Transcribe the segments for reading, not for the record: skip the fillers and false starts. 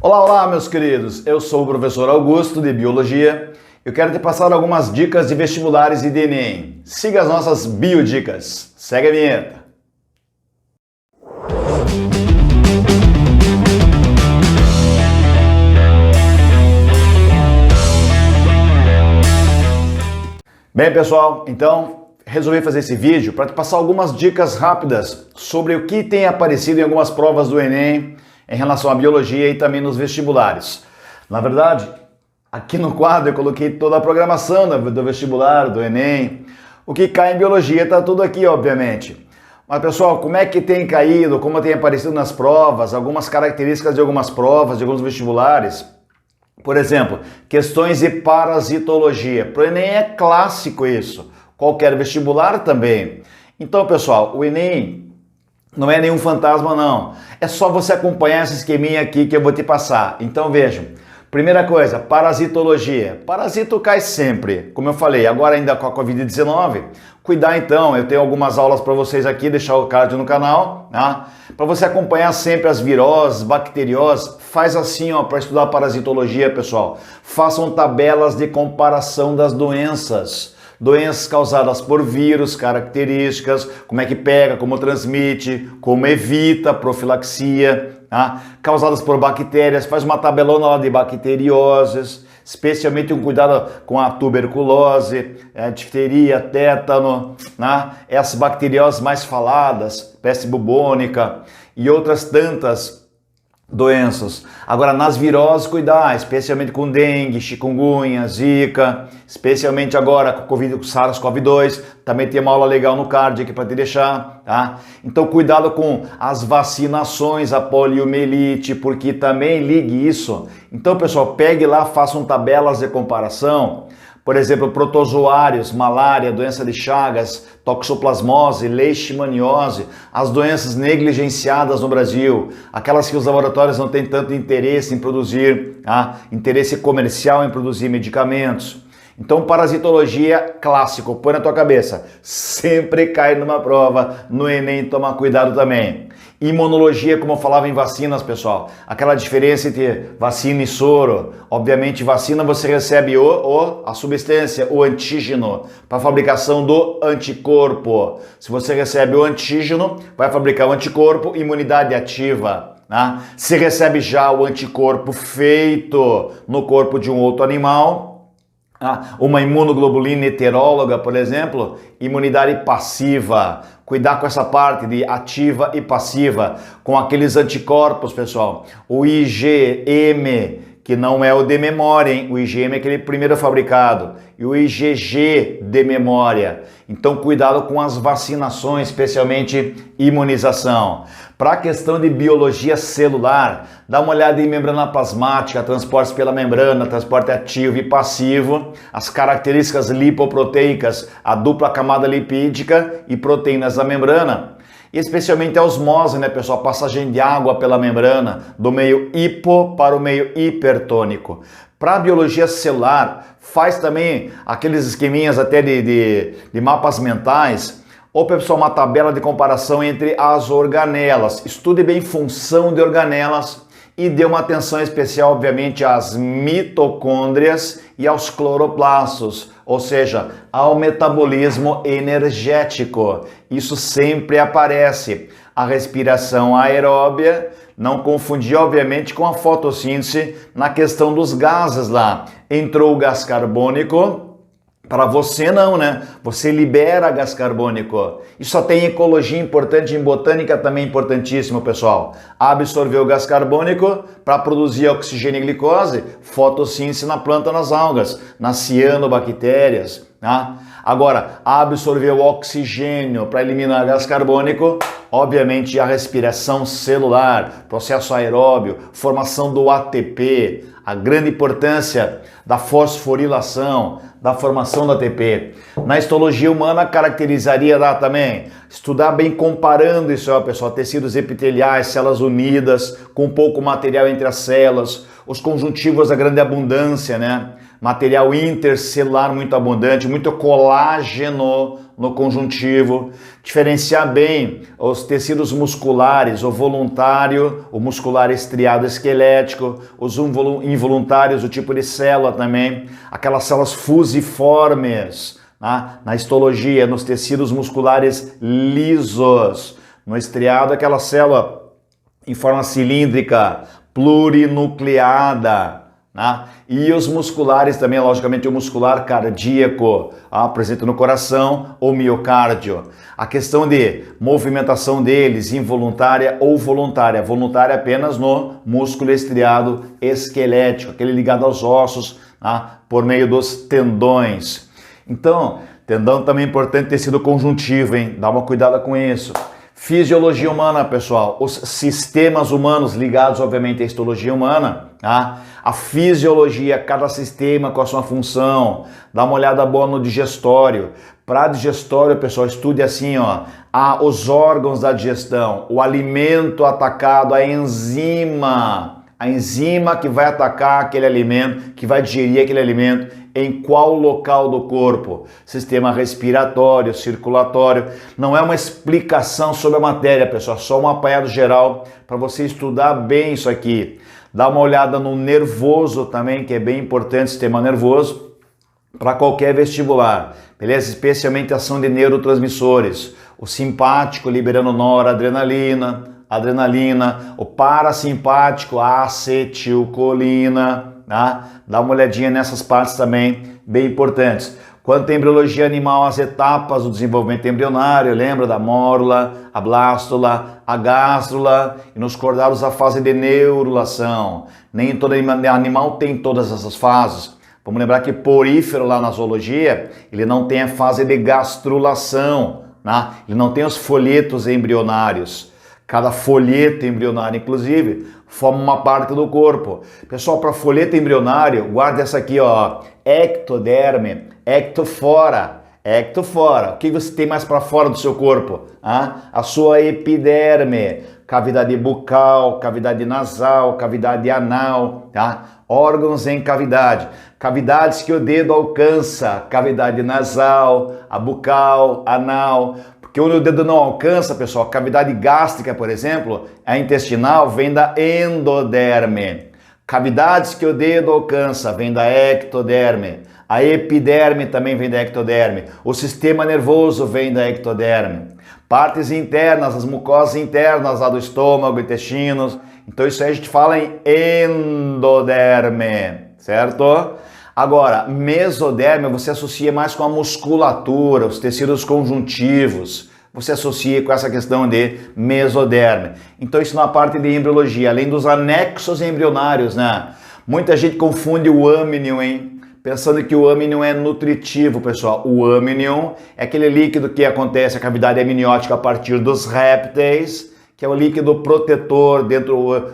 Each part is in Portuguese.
Olá, olá, meus queridos. Eu sou o professor Augusto de Biologia. Eu quero te passar algumas dicas de vestibulares e de Enem. Siga as nossas biodicas. Segue a vinheta. Bem, pessoal, então resolvi fazer esse vídeo para te passar algumas dicas rápidas sobre o que tem aparecido em algumas provas do Enem em relação à biologia e também nos vestibulares. Na verdade, aqui no quadro eu coloquei toda a programação do vestibular, do Enem. O que cai em biologia está tudo aqui, obviamente. Mas, pessoal, como é que tem caído, como tem aparecido nas provas, algumas características de algumas provas, de alguns vestibulares. Por exemplo, questões de parasitologia. Para o Enem é clássico isso. Qualquer vestibular também. Então, pessoal, o Enem não é nenhum fantasma, não. É só você acompanhar esse esqueminha aqui que eu vou te passar. Então, vejam. Primeira coisa, parasitologia. Parasito cai sempre. Como eu falei, agora ainda com a Covid-19, cuidar então. Eu tenho algumas aulas para vocês aqui, deixar o card no canal, tá? Para você acompanhar sempre as viroses, bacterioses. Faz assim, ó, para estudar parasitologia, pessoal. Façam tabelas de comparação das doenças. Doenças causadas por vírus, características, como é que pega, como transmite, como evita, profilaxia, tá? Causadas por bactérias, faz uma tabelona lá de bacterioses, especialmente com cuidado com a tuberculose, difteria, tétano, né? Essas bacterioses mais faladas, peste bubônica e outras tantas doenças. Agora, nas viroses, cuidar, especialmente com dengue, chikungunya, zika, especialmente agora com o SARS-CoV-2, também tem uma aula legal no card aqui para te deixar, tá? Então, cuidado com as vacinações, a poliomielite, porque também ligue isso. Então, pessoal, pegue lá, façam tabelas de comparação. Por exemplo, protozoários, malária, doença de Chagas, toxoplasmose, leishmaniose, as doenças negligenciadas no Brasil, aquelas que os laboratórios não têm tanto interesse em produzir, interesse comercial em produzir medicamentos. Então, parasitologia, clássico, põe na tua cabeça, sempre cai numa prova, no Enem toma cuidado também. Imunologia, como eu falava em vacinas, pessoal, aquela diferença entre vacina e soro. Obviamente, vacina você recebe a substância, o antígeno, para a fabricação do anticorpo. Se você recebe o antígeno, vai fabricar o anticorpo, imunidade ativa. Se recebe já o anticorpo feito no corpo de um outro animal, uma imunoglobulina heteróloga, por exemplo, imunidade passiva. Cuidar com essa parte de ativa e passiva, com aqueles anticorpos, pessoal. O IgM, que não é o de memória, hein? O IgM é aquele primeiro fabricado. E o IgG de memória. Então, cuidado com as vacinações, especialmente imunização. Para a questão de biologia celular, dá uma olhada em membrana plasmática, transporte pela membrana, transporte ativo e passivo, as características lipoproteicas, a dupla camada lipídica e proteínas da membrana. E especialmente a osmose, né, pessoal? Passagem de água pela membrana, do meio hipo para o meio hipertônico. Para a biologia celular, faz também aqueles esqueminhas até de mapas mentais, ou, pessoal, uma tabela de comparação entre as organelas. Estude bem função de organelas e dê uma atenção especial, obviamente, às mitocôndrias e aos cloroplastos, ou seja, ao metabolismo energético. Isso sempre aparece. A respiração aeróbia, não confundir, obviamente, com a fotossíntese na questão dos gases lá. Entrou o gás carbônico. Para você não, né? Você libera gás carbônico. E só tem ecologia importante, em botânica também importantíssimo, pessoal. Absorver o gás carbônico para produzir oxigênio e glicose, fotossíntese na planta, nas algas, nas cianobactérias. Tá? Agora, absorver o oxigênio para eliminar gás carbônico, obviamente a respiração celular, processo aeróbio, formação do ATP, a grande importância da fosforilação, da formação do ATP. Na histologia humana, caracterizaria lá também, estudar bem comparando isso, pessoal, tecidos epiteliais, células unidas, com pouco material entre as células, os conjuntivos da grande abundância, né? Material intercelular muito abundante, muito colágeno no conjuntivo, diferenciar bem os tecidos musculares, o voluntário, o muscular estriado esquelético, os involuntários, o tipo de célula também, aquelas células fusiformes, na histologia, nos tecidos musculares lisos, no estriado, aquela célula em forma cilíndrica, plurinucleada, e os musculares também, logicamente, o muscular cardíaco, presente no coração ou miocárdio. A questão de movimentação deles, involuntária ou voluntária. Voluntária apenas no músculo estriado esquelético, aquele ligado aos ossos, por meio dos tendões. Então, tendão também é importante tecido conjuntivo, hein? Dá uma cuidada com isso. Fisiologia humana, pessoal, os sistemas humanos ligados, obviamente, à histologia humana, a fisiologia, cada sistema com a sua função. Dá uma olhada boa no digestório. Para digestório, pessoal, estude assim, os órgãos da digestão, o alimento atacado, a enzima que vai atacar aquele alimento, que vai digerir aquele alimento, em qual local do corpo, sistema respiratório, circulatório. Não é uma explicação sobre a matéria, pessoal, só um apanhado geral para você estudar bem isso aqui. Dá uma olhada no nervoso também, que é bem importante, sistema nervoso, para qualquer vestibular, beleza? Especialmente ação de neurotransmissores. O simpático liberando noradrenalina, adrenalina, o parasimpático, a acetilcolina, Dá uma olhadinha nessas partes também, bem importantes. Quanto à embriologia animal, as etapas do desenvolvimento embrionário, lembra da mórula, a blástula, a gástrula, e nos cordados a fase de neurulação. Nem todo animal tem todas essas fases. Vamos lembrar que porífero lá na zoologia, ele não tem a fase de gastrulação, ele não tem os folhetos embrionários. Cada folheto embrionário, inclusive, forma uma parte do corpo. Pessoal, para folheto embrionário, guarda essa aqui, ectoderme, ectofora. O que você tem mais para fora do seu corpo? A sua epiderme, cavidade bucal, cavidade nasal, cavidade anal, Órgãos em cavidade. Cavidades que o dedo alcança, cavidade nasal, a bucal, anal. Porque onde o dedo não alcança, pessoal, a cavidade gástrica, por exemplo, a intestinal, vem da endoderme. Cavidades que o dedo alcança, vem da ectoderme. A epiderme também vem da ectoderme. O sistema nervoso vem da ectoderme. Partes internas, as mucosas internas lá do estômago, intestinos. Então isso aí a gente fala em endoderme, certo? Agora, mesoderme você associa mais com a musculatura, os tecidos conjuntivos. Você associa com essa questão de mesoderme. Então isso na parte de embriologia, além dos anexos embrionários, Muita gente confunde o amnion, hein? Pensando que o amnion é nutritivo, pessoal. O amnion é aquele líquido que acontece, a cavidade amniótica a partir dos répteis, que é o líquido protetor,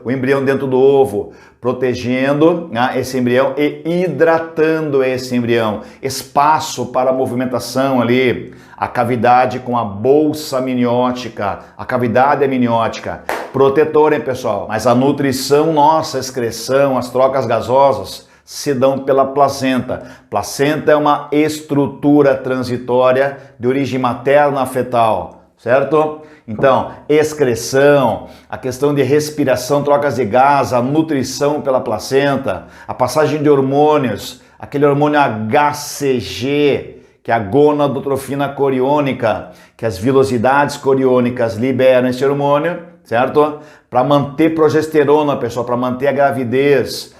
o embrião dentro do ovo, protegendo esse embrião e hidratando esse embrião. Espaço para a movimentação ali, a cavidade com a bolsa amniótica, a cavidade amniótica. Protetor, hein, pessoal? Mas a nutrição nossa, a excreção, as trocas gasosas, se dão pela placenta. Placenta é uma estrutura transitória de origem materna fetal, certo? Então, excreção, a questão de respiração, trocas de gás, a nutrição pela placenta, a passagem de hormônios, aquele hormônio HCG, que é a gonadotrofina coriônica, que as vilosidades coriônicas liberam esse hormônio, certo? Para manter progesterona, pessoal, para manter a gravidez.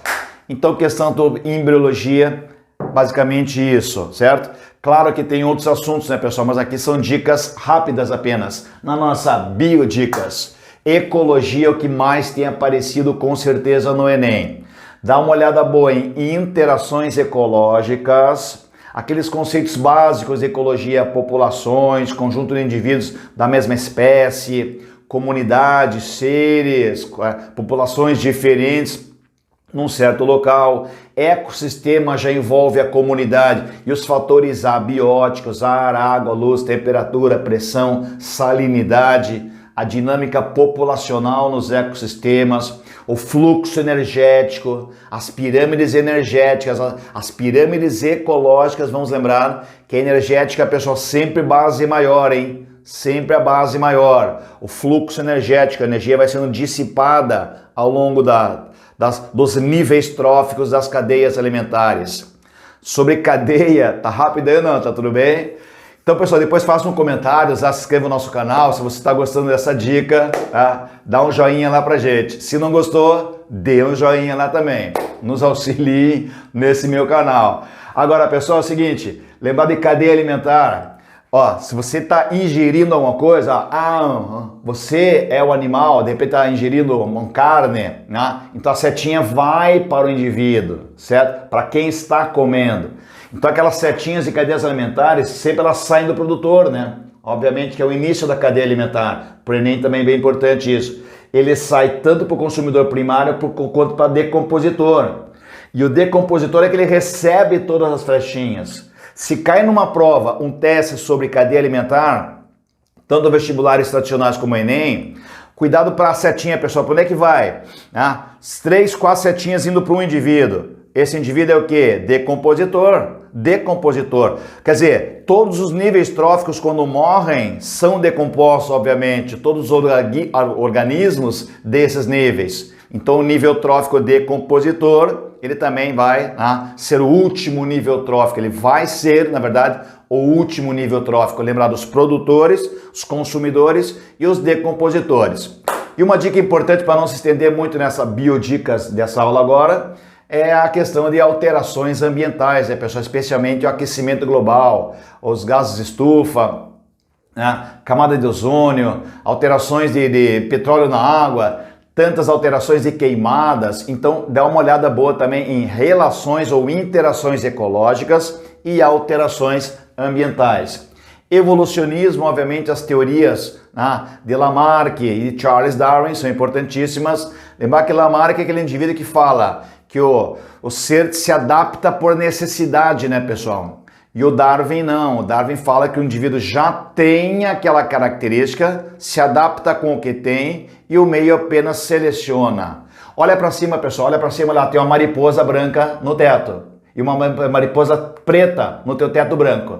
Então, questão da embriologia, basicamente isso, certo? Claro que tem outros assuntos, pessoal? Mas aqui são dicas rápidas apenas, na nossa Biodicas. Ecologia é o que mais tem aparecido com certeza no Enem. Dá uma olhada boa em interações ecológicas, aqueles conceitos básicos de ecologia, populações, conjunto de indivíduos da mesma espécie, comunidades, seres, populações diferentes num certo local. Ecossistema já envolve a comunidade e os fatores abióticos, ar, água, luz, temperatura, pressão, salinidade, a dinâmica populacional nos ecossistemas, o fluxo energético, as pirâmides energéticas, as pirâmides ecológicas. Vamos lembrar que a energética, pessoal, sempre base maior, hein? Sempre a base maior. O fluxo energético, a energia vai sendo dissipada ao longo dos níveis tróficos das cadeias alimentares. Sobre cadeia, tá rápido aí ou não? Tá tudo bem? Então, pessoal, depois faça um comentário, já se inscreva no nosso canal. Se você está gostando dessa dica, tá? Dá um joinha lá pra gente. Se não gostou, dê um joinha lá também. Nos auxilie nesse meu canal. Agora, pessoal, é o seguinte, lembrar de cadeia alimentar. Ó, se você está ingerindo alguma coisa, você é o animal, de repente está ingerindo uma carne, né? Então a setinha vai para o indivíduo, certo? Para quem está comendo. Então aquelas setinhas de cadeias alimentares, sempre elas saem do produtor, né? Obviamente que é o início da cadeia alimentar. Para o Enem também é bem importante isso. Ele sai tanto para o consumidor primário quanto para o decompositor. E o decompositor é que ele recebe todas as flechinhas. Se cai numa prova um teste sobre cadeia alimentar, tanto vestibulares tradicionais como o Enem, cuidado para a setinha, pessoal. Para onde é que vai? 3, 4 setinhas indo para um indivíduo. Esse indivíduo é o quê? Decompositor. Decompositor. Quer dizer, todos os níveis tróficos, quando morrem, são decompostos, obviamente. Todos os organismos desses níveis. Então, o nível trófico decompositor, ele também vai ser o último nível trófico. Ele vai ser, na verdade, o último nível trófico. Lembrar dos produtores, os consumidores e os decompositores. E uma dica importante para não se estender muito nessa biodicas dessa aula agora, é a questão de alterações ambientais, né, pessoal? Especialmente o aquecimento global, os gases de estufa, camada de ozônio, alterações de petróleo na água, tantas alterações de queimadas. Então dá uma olhada boa também em relações ou interações ecológicas e alterações ambientais. Evolucionismo, obviamente as teorias de Lamarck e Charles Darwin são importantíssimas. Lembrar que Lamarck é aquele indivíduo que fala que o ser se adapta por necessidade, né, pessoal? E o Darwin não. O Darwin fala que o indivíduo já tem aquela característica, se adapta com o que tem e o meio apenas seleciona. Olha para cima, pessoal. Olha para cima, lá tem uma mariposa branca no teto e uma mariposa preta no teu teto branco.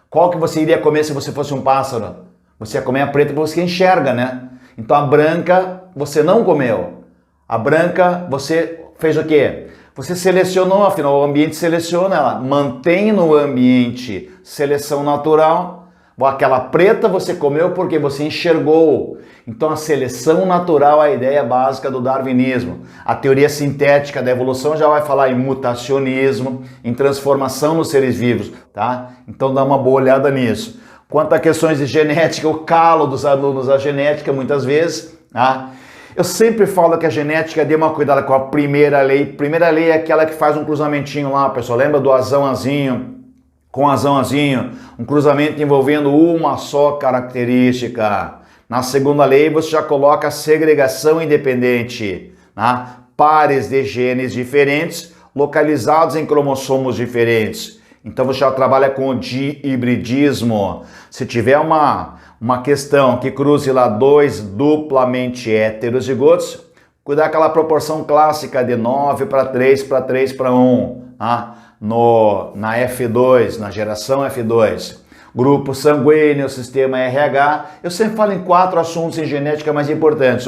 Qual que você iria comer se você fosse um pássaro? Você ia comer a preta porque você enxerga, né? Então a branca você não comeu. A branca você fez o quê? Você selecionou, afinal o ambiente seleciona, ela mantém no ambiente seleção natural. Aquela preta você comeu porque você enxergou. Então a seleção natural é a ideia básica do darwinismo. A teoria sintética da evolução já vai falar em mutacionismo, em transformação nos seres vivos, tá? Então dá uma boa olhada nisso. Quanto a questões de genética, o calo dos alunos à genética muitas vezes, tá? Eu sempre falo que a genética, dê uma cuidada com a primeira lei. Primeira lei é aquela que faz um cruzamentinho lá, pessoal. Lembra do azão-azinho com azão-azinho? Um cruzamento envolvendo uma só característica. Na segunda lei você já coloca a segregação independente. Pares de genes diferentes, localizados em cromossomos diferentes. Então você já trabalha com o dihibridismo. Se tiver uma questão que cruze lá 2 duplamente heterozigotos, cuidar aquela proporção clássica de 9 para 3 para 3 para 1, na F2, na geração F2. Grupo sanguíneo, sistema RH. Eu sempre falo em 4 assuntos em genética mais importantes.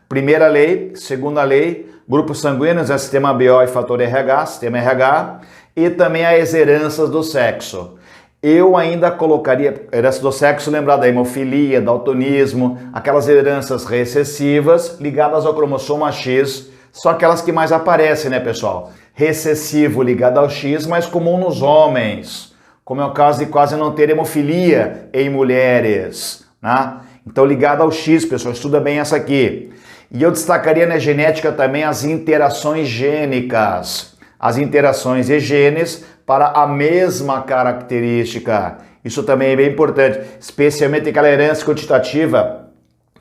Primeira lei, segunda lei, grupo sanguíneo, sistema BO e fator RH, sistema RH, e também as heranças do sexo. Eu ainda colocaria herança do sexo, lembrar da hemofilia, daltonismo, aquelas heranças recessivas ligadas ao cromossoma X, são aquelas que mais aparecem, né, pessoal? Recessivo ligado ao X, mais comum nos homens, como é o caso de quase não ter hemofilia em mulheres, né? Então ligado ao X, pessoal, estuda bem essa aqui. E eu destacaria na genética também as interações gênicas, as interações de genes para a mesma característica. Isso também é bem importante, especialmente aquela herança quantitativa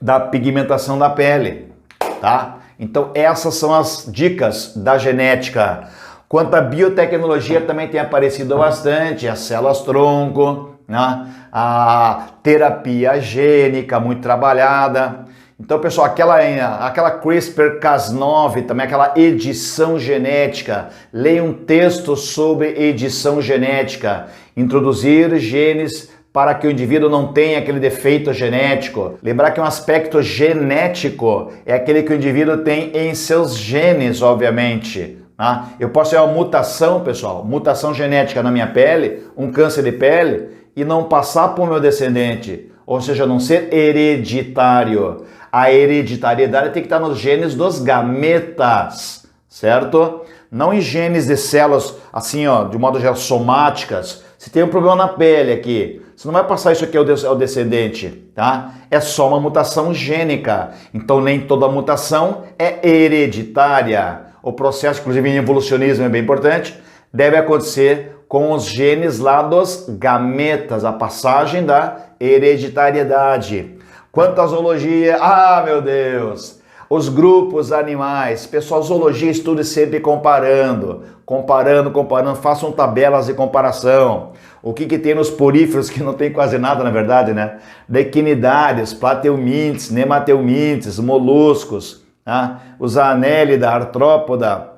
da pigmentação da pele, tá? Então essas são as dicas da genética. Quanto à biotecnologia também tem aparecido bastante, as células-tronco, né? A terapia gênica, muito trabalhada. Então, pessoal, aquela CRISPR-Cas9, também aquela edição genética. Leia um texto sobre edição genética. Introduzir genes para que o indivíduo não tenha aquele defeito genético. Lembrar que um aspecto genético é aquele que o indivíduo tem em seus genes, obviamente. Tá? Eu posso ter uma mutação, pessoal, mutação genética na minha pele, um câncer de pele, e não passar para o meu descendente, ou seja, não ser hereditário. A hereditariedade tem que estar nos genes dos gametas, certo? Não em genes de células, assim, ó, de modo geral, somáticas. Se tem um problema na pele aqui, você não vai passar isso aqui ao descendente, tá? É só uma mutação gênica. Então, nem toda mutação é hereditária. O processo, inclusive em evolucionismo é bem importante, deve acontecer com os genes lá dos gametas, a passagem da hereditariedade. Quanto à zoologia, meu Deus! Os grupos animais, pessoal, zoologia estude sempre comparando, façam tabelas de comparação. O que tem nos poríferos, que não tem quase nada, na verdade, né? Equinidários, plateumintes, nemateumintes, moluscos, tá? Os anélida, artrópoda,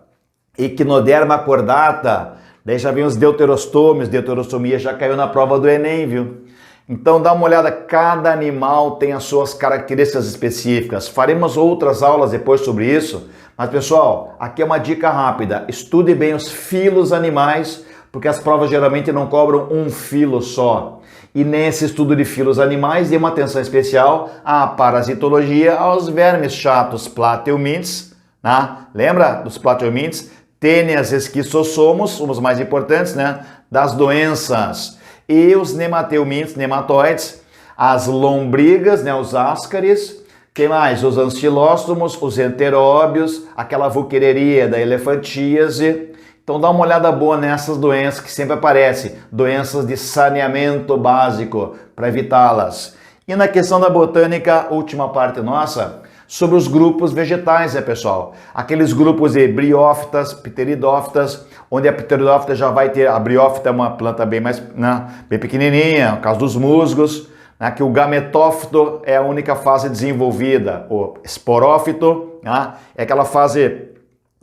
equinoderma cordata, daí já vem os deuterostômios, deuterostomia já caiu na prova do Enem, viu? Então dá uma olhada, cada animal tem as suas características específicas. Faremos outras aulas depois sobre isso, mas pessoal, aqui é uma dica rápida, estude bem os filos animais, porque as provas geralmente não cobram um filo só. E nesse estudo de filos animais, dê uma atenção especial à parasitologia, aos vermes chatos plateumintes, né? Lembra dos plateumintes? Tênias esquistossomos, os mais importantes, né? Das doenças. E os nemateumintes, nematóides, as lombrigas, né, os ascaris, quem mais? Os ancilóstomos, os enteróbios, aquela vuquereria da elefantíase. Então dá uma olhada boa nessas doenças que sempre aparecem, doenças de saneamento básico, para evitá-las. E na questão da botânica, última parte nossa, sobre os grupos vegetais, pessoal? Aqueles grupos de briófitas, pteridófitas, onde a pteridófita já vai ter, a briófita é uma planta bem mais, né, bem pequenininha, no caso dos musgos, né, que o gametófito é a única fase desenvolvida, o esporófito, né, é aquela fase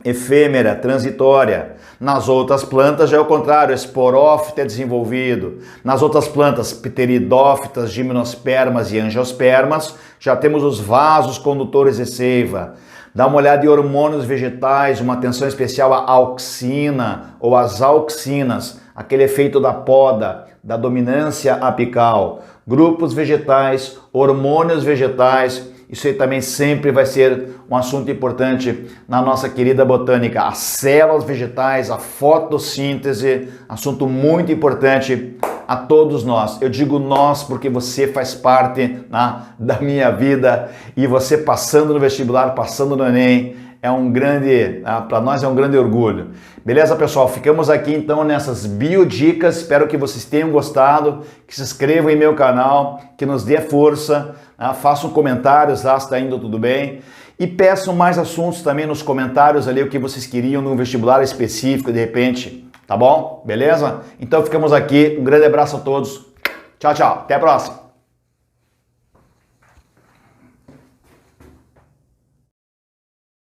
efêmera, transitória. Nas outras plantas já é o contrário, o esporófito é desenvolvido. Nas outras plantas, pteridófitas, gimnospermas e angiospermas, já temos os vasos condutores de seiva. Dá uma olhada em hormônios vegetais, uma atenção especial à auxina ou às auxinas, aquele efeito da poda, da dominância apical. Grupos vegetais, hormônios vegetais, isso aí também sempre vai ser um assunto importante na nossa querida botânica. As células vegetais, a fotossíntese, assunto muito importante a todos nós. Eu digo nós porque você faz parte, né, da minha vida, e você passando no vestibular, passando no Enem, para nós é um grande orgulho. Beleza, pessoal? Ficamos aqui então nessas biodicas. Espero que vocês tenham gostado, que se inscrevam em meu canal, que nos dê força, né? Façam comentários lá se está indo tudo bem. E peçam mais assuntos também nos comentários ali, o que vocês queriam num vestibular específico, de repente. Tá bom? Beleza? Então ficamos aqui. Um grande abraço a todos. Tchau, tchau. Até a próxima.